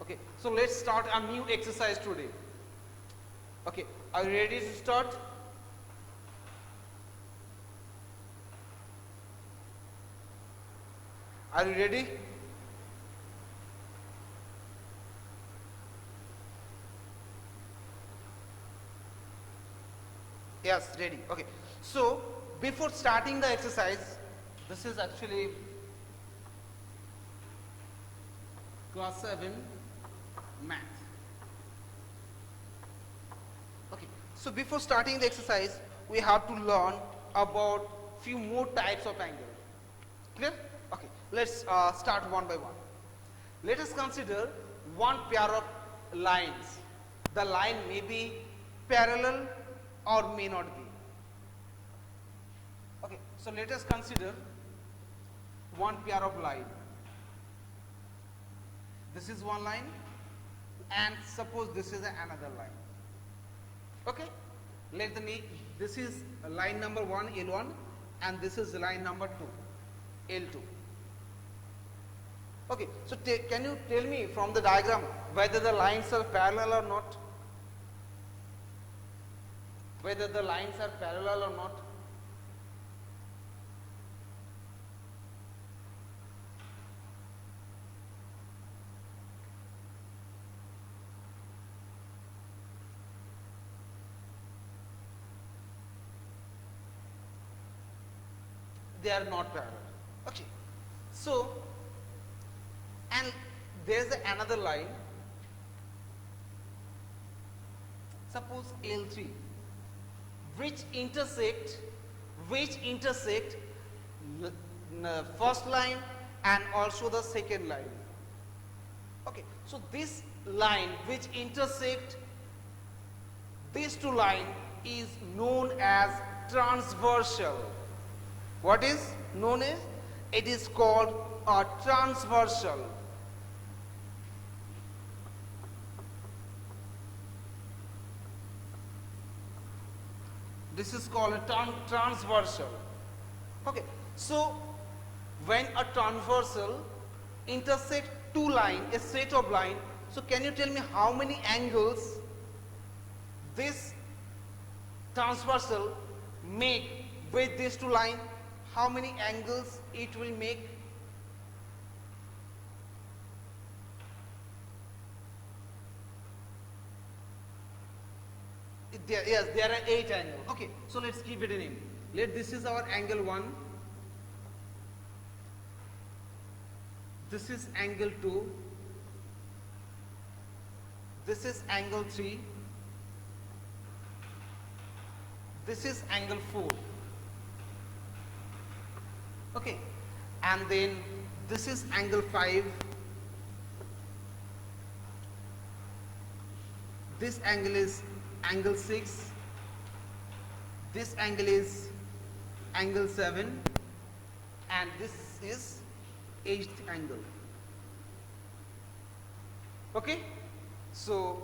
Okay, so let's start a new exercise today. Okay, are you ready to start? Are you ready? Yes, ready. Okay, so before starting the exercise, this is actually class 7 math. Okay, so before starting the exercise, we have to learn about few more types of angle. Clear? Okay, let's start one by one. Let us consider one pair of lines. The line may be parallel or may not be. Okay, so let us consider one pair of line. This is one line and suppose this is another line. Okay, let the name, this is line number 1 L1 and this is line number 2 L2. Okay, so can you tell me from the diagram whether the lines are parallel or not? Whether the lines are parallel or not? They are not parallel. Okay, so and there is another line, suppose L3, which intersect first line and also the second line. Okay, so this line which intersect these two lines is known as transversal. What is known as? It is called a transversal. This is called a transversal. Okay, so when a transversal intersect two lines, a set of lines, so can you tell me how many angles this transversal make with these two lines? How many angles it will make? Yes, there are 8 angles. Okay, so let's give it a name. This is our angle 1. This is angle 2. This is angle 3. This is angle 4. Okay, and then this is angle 5. This angle is angle 6. This angle is angle 7 and this is 8th angle. Okay, so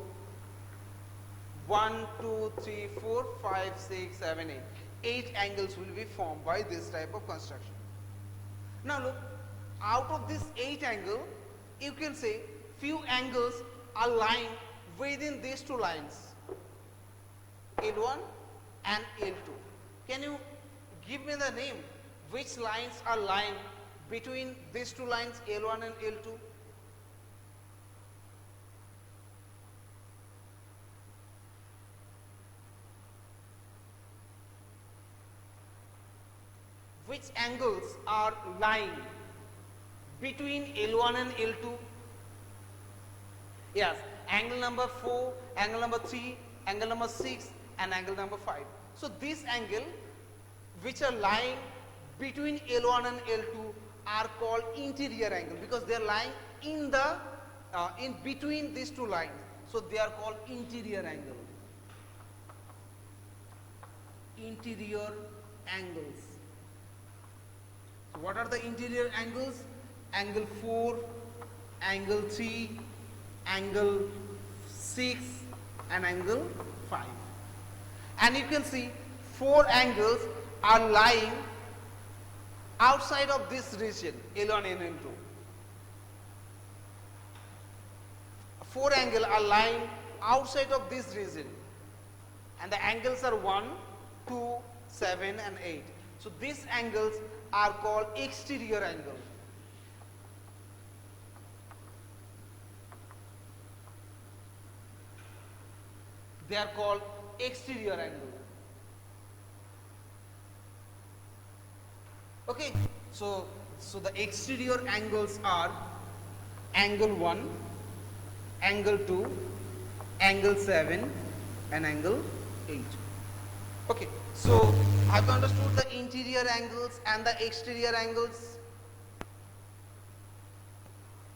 1, 2, 3, 4, 5, 6, 7, 8. 8 angles will be formed by this type of construction. Now look, out of this 8 angle, you can say few angles are lying within these two lines, L1 and L2. Can you give me the name? Which lines are lying between these two lines, L1 and L2? Which angles are lying between L1 and L2? Yes, angle number 4, angle number 3, angle number 6 and angle number 5. So this angle which are lying between L1 and L2 are called interior angle because they are lying in the in between these two lines. So they are called interior angle. Interior angles. So what are the interior angles? Angle 4, angle 3, angle 6 and angle 5. And you can see 4 angles are lying outside of this region, L1 and L2. 4 angles are lying outside of this region, and the angles are 1, 2, 7 and 8. So these angles are called exterior angles. They are called exterior angles. Okay, so the exterior angles are angle 1, angle 2, angle 7 and angle 8. Okay, so have you understood the interior angles and the exterior angles?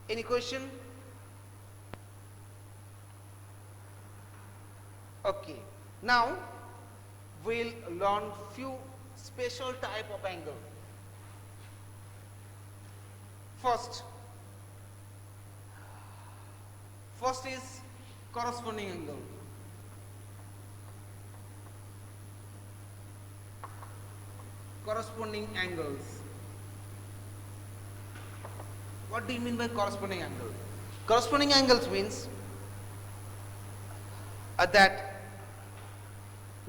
Any question? Okay, now we'll learn few special type of angle. First is corresponding angle. Corresponding angles. What do you mean by corresponding angle? Corresponding angles means that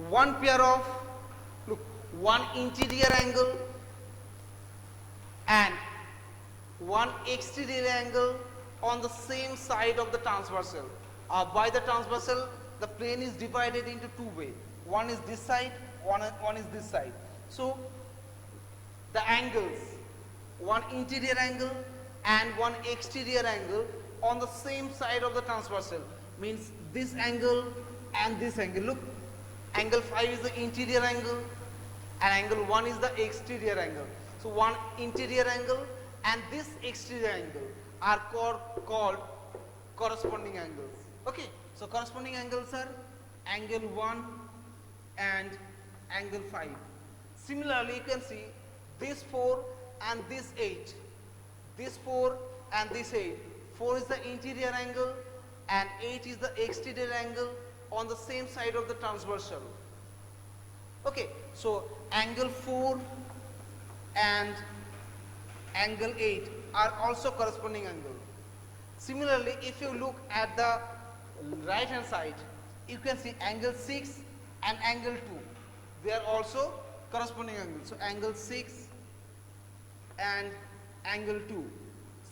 one pair of, look, one interior angle and one exterior angle on the same side of the transversal. By the transversal, the plane is divided into two ways. One is this side, one is this side. So the angles, one interior angle and one exterior angle on the same side of the transversal, means this angle and this angle. Look, angle 5 is the interior angle and angle 1 is the exterior angle. So one interior angle and this exterior angle are called corresponding angles. Okay, so corresponding angles are angle 1 and angle 5. Similarly, you can see this 4 and this 8. This 4 and this 8. 4 is the interior angle and 8 is the exterior angle on the same side of the transversal. Okay, so angle 4 and angle 8 are also corresponding angle. Similarly, if you look at the right hand side, you can see angle 6 and angle 2. They are also corresponding angles. So angle 6 and angle 2.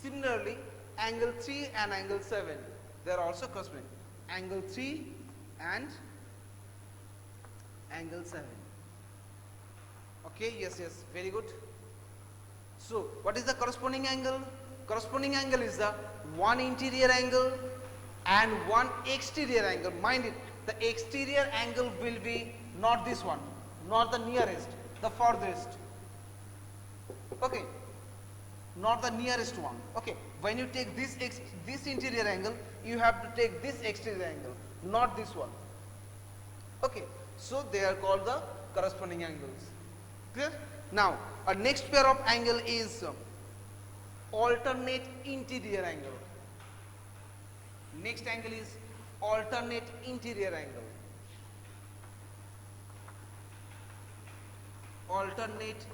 Similarly, angle 3 and angle 7, they are also corresponding. Angle 3 and angle 7. Okay, yes, very good. So what is the corresponding angle? Corresponding angle is the one interior angle and one exterior angle. Mind it, the exterior angle will be not this one, not the nearest, the farthest. Okay, not the nearest one. Okay, when you take this interior angle, you have to take this exterior angle, not this one. Okay, so they are called the corresponding angles. Clear? Now, our next pair of angle is alternate interior angle. Next angle is alternate interior angle. Alternate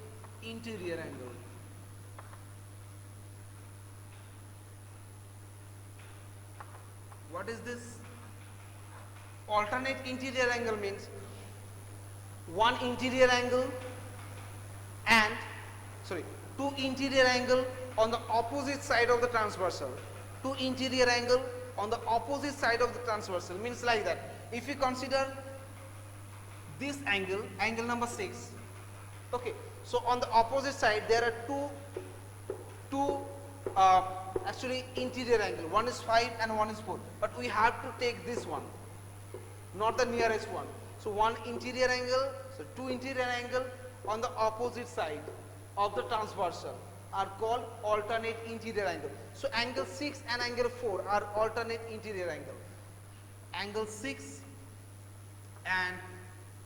interior angle. What is this? Alternate interior angle means one interior angle and two interior angle on the opposite side of the transversal. Two interior angle on the opposite side of the transversal means like that. If you consider this angle, angle number 6, okay, so on the opposite side there are two actually interior angle. One is 5 and one is 4, but we have to take this one, not the nearest one. So one interior angle, so two interior angle on the opposite side of the transversal are called alternate interior angle. So angle 6 and angle 4 are alternate interior angle. Angle 6 and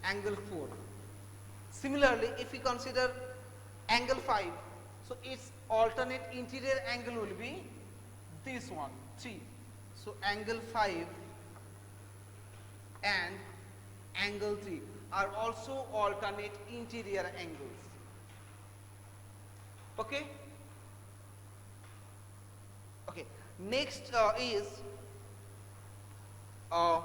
angle 4. Similarly, if we consider angle 5, so its alternate interior angle will be this one, 3. So angle 5 and angle 3 are also alternate interior angles. Okay? Okay. Next is Uh,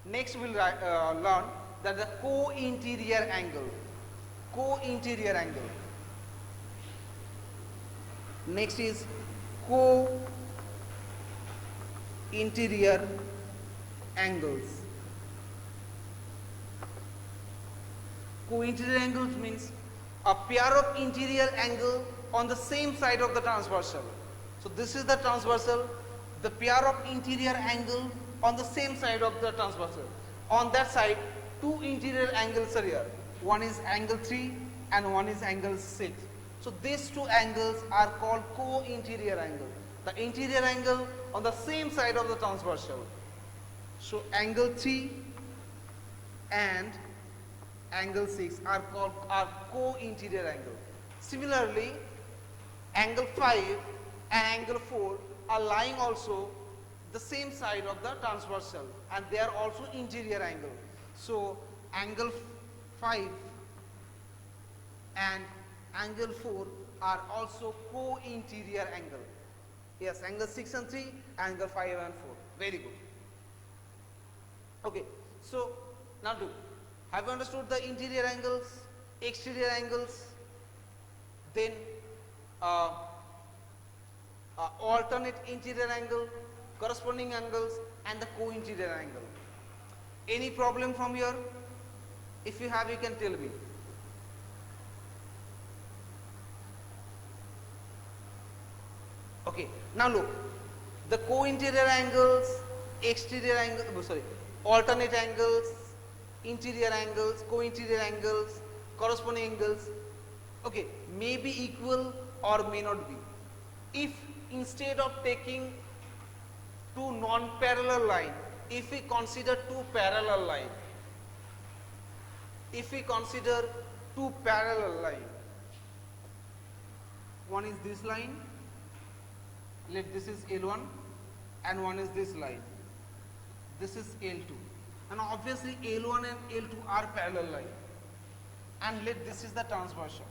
Next we'll learn that the co-interior angle. Co-interior angle. Next is co-interior angles. Co-interior angles means a pair of interior angle on the same side of the transversal. So this is the transversal, the pair of interior angle on the same side of the transversal. On that side, two interior angles are here. One is angle 3 and one is angle 6. So these two angles are called co-interior angle. The interior angle on the same side of the transversal. So angle 3 and angle 6 are called co-interior angle. Similarly, angle 5 and angle 4 are lying also the same side of the transversal and they are also interior angle. So angle 5 and angle 4 are also co-interior angle. Yes, angle 6 and 3, angle 5 and 4. Very good. Okay, so now have you understood the interior angles, exterior angles, then alternate interior angle, corresponding angles and the co-interior angle. Any problem from here? If you have, you can tell me. Okay, now look, the co-interior angles, exterior angles, alternate angles, interior angles, co-interior angles, corresponding angles, okay, may be equal or may not be. If instead of taking two non-parallel lines, if we consider two parallel lines, one is this line, let this is L1 and one is this line, this is L2, and obviously L1 and L2 are parallel line, and let this is the transversal.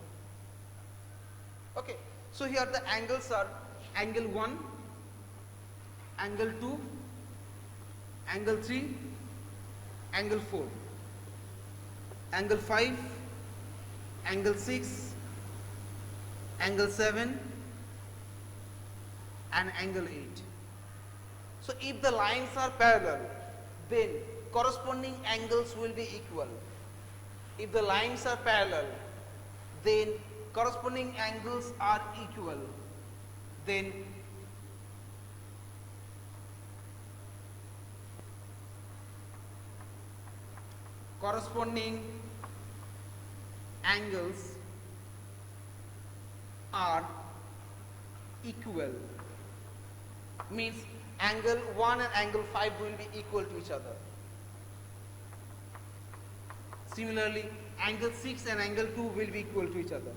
Okay, so here the angles are angle 1, angle 2, angle 3, angle 4, angle 5, angle 6, angle 7 and angle 8. So if the lines are parallel, then corresponding angles will be equal. If the lines are parallel, then corresponding angles are equal. Then corresponding angles are equal, means angle 1 and angle 5 will be equal to each other. Similarly, angle 6 and angle 2 will be equal to each other,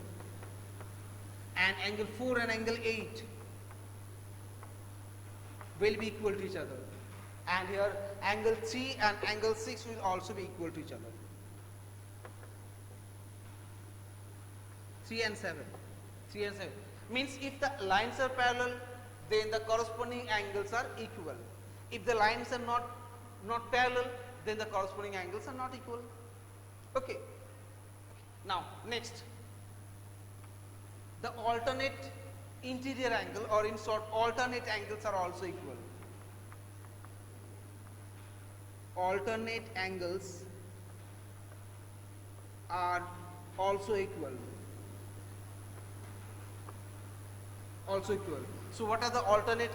and angle 4 and angle 8 will be equal to each other, and here angle 3 and angle 6 will also be equal to each other. 3 and 7 means if the lines are parallel, then the corresponding angles are equal. If the lines are not parallel, then the corresponding angles are not equal. Okay, now next, the alternate interior angle, or in short, alternate angles are also equal. Alternate angles are also equal. So what are the alternate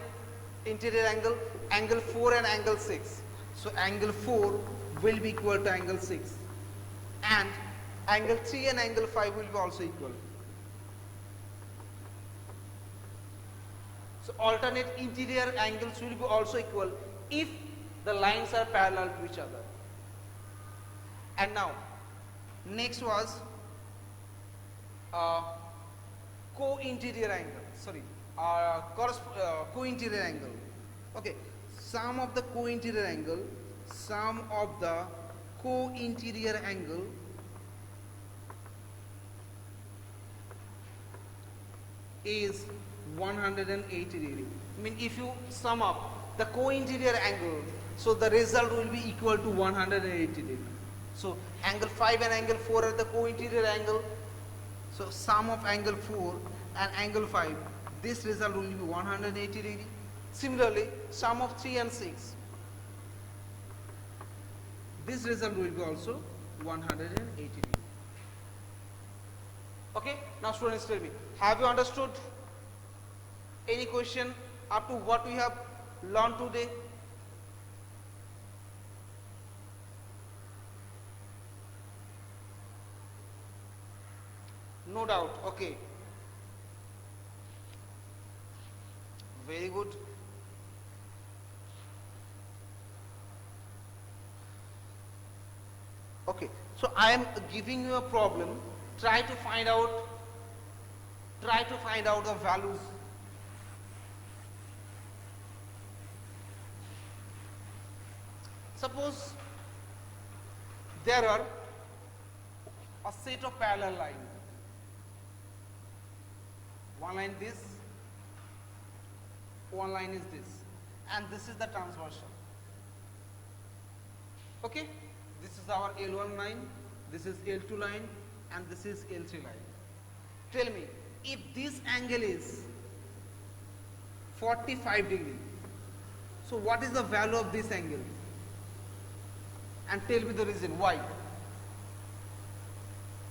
interior angle? Angle 4 and angle 6. So angle 4 will be equal to angle 6, and angle 3 and angle 5 will be also equal. So alternate interior angles will be also equal if the lines are parallel to each other. And now next was co-interior angle. Co-interior angle. Okay, sum of the co-interior angle is 180 degree. I mean, if you sum up the co-interior angle, so the result will be equal to 180 degree. So angle 5 and angle 4 are the co-interior angle. So sum of angle 4 and angle 5, this result will be 180 degree. Similarly, sum of 3 and 6, this result will be also 180 degree. Okay, now students, tell me, have you understood any question up to what we have learned today? No doubt. Okay, very good. Okay, so I am giving you a problem. Try to find out the values. Suppose there are a set of parallel lines. One line this, one line is this, and this is the transversal. Okay, this is our L1 line, this is L2 line, and this is L3 line. Tell me, if this angle is 45 degree, so what is the value of this angle? And tell me the reason why.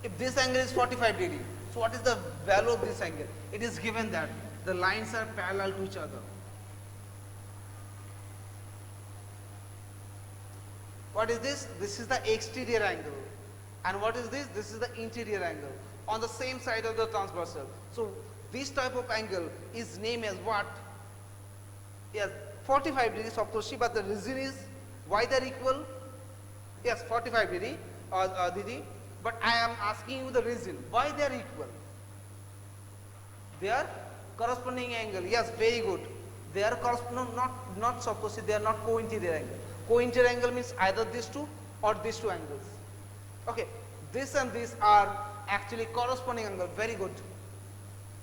If this angle is 45 degree, so what is the value of this angle? It is given that the lines are parallel to each other. What is this? This is the exterior angle. And what is this? This is the interior angle on the same side of the transversal. So this type of angle is named as what? Yes, 45 degrees of course, but the reason is why they are equal? Yes, 45 degree, Didi. But I am asking you the reason why they are equal. They are corresponding angle. Yes, very good. They are corresponding, not supposed to, they are not co-interior angle. Co-interior angle means either these two or these two angles. Okay, this and this are actually corresponding angle. Very good.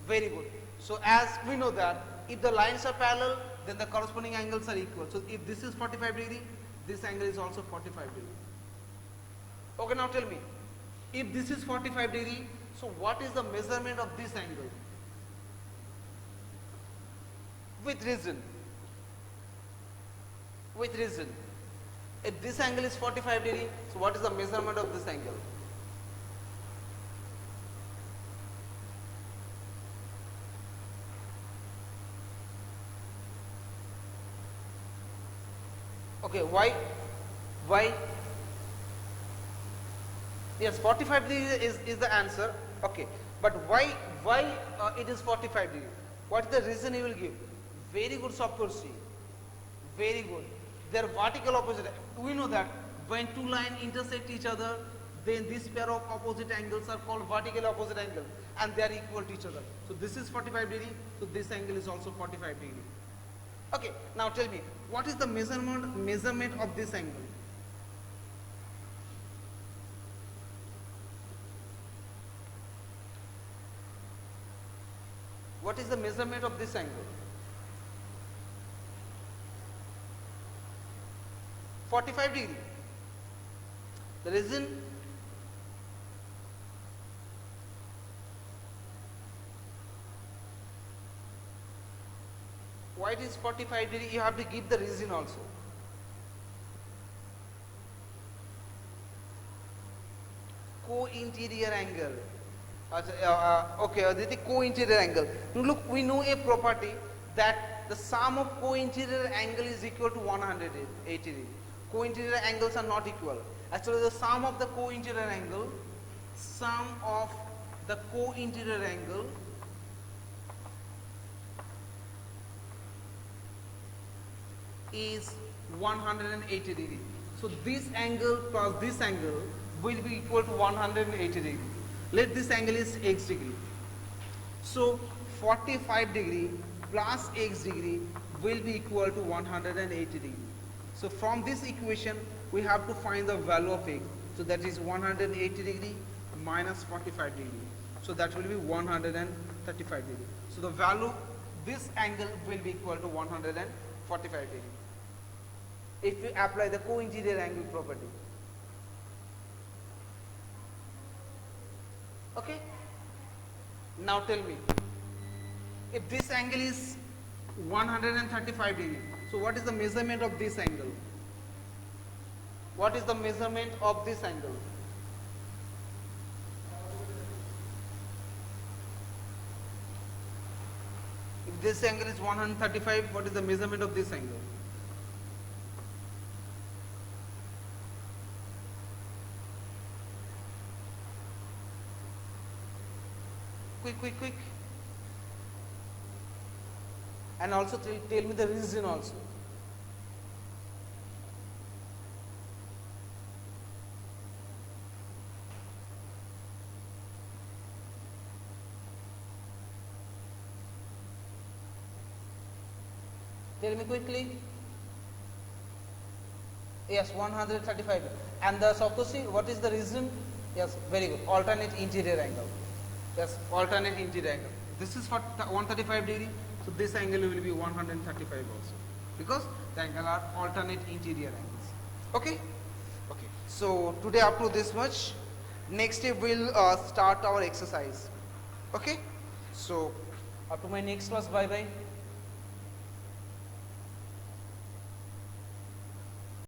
Very good. So as we know that if the lines are parallel, then the corresponding angles are equal. So if this is 45 degree, this angle is also 45 degree. Okay, now tell me, if this is 45 degree, so what is the measurement of this angle? With reason. With reason. If this angle is 45 degree, so what is the measurement of this angle? Okay, why? Yes, 45 degree is the answer. Okay, but why it is 45 degree? What is the reason you will give? Very good, Sapursi. Very good. They are vertical opposite. We know that when two lines intersect each other, then this pair of opposite angles are called vertical opposite angle, and they are equal to each other. So this is 45 degree, so this angle is also 45 degree. Okay, now tell me, what is the measurement of this angle? What is the measurement of this angle? 45 degree. The reason? Why it is 45 degree? You have to give the reason also. Co-interior angle. Okay, the co-interior angle. Now look, we know a property that the sum of co-interior angle is equal to 180 degree. Co-interior angles are not equal. Actually, the sum of the co-interior angle is 180 degree. So this angle plus this angle will be equal to 180 degree. Let this angle is x degree. So 45 degree plus x degree will be equal to 180 degree. So from this equation we have to find the value of x. So that is 180 degree minus 45 degree. So that will be 135 degree. So the value this angle will be equal to 145 degree if we apply the co-interior angle property. Okay? Now tell me, if this angle is 135 degree, so what is the measurement of this angle? What is the measurement of this angle? If this angle is 135, what is the measurement of this angle? Quick. And also tell me the reason also. Tell me quickly. Yes, 135. And the Sarkozy, what is the reason? Yes, very good. Alternate interior angle. Yes, alternate interior angle. This is for 135 degree, so this angle will be 135 also, because the angle are alternate interior angles. Okay? Okay. So today up to this much. Next day we'll start our exercise. Okay? So up to my next class. Bye bye.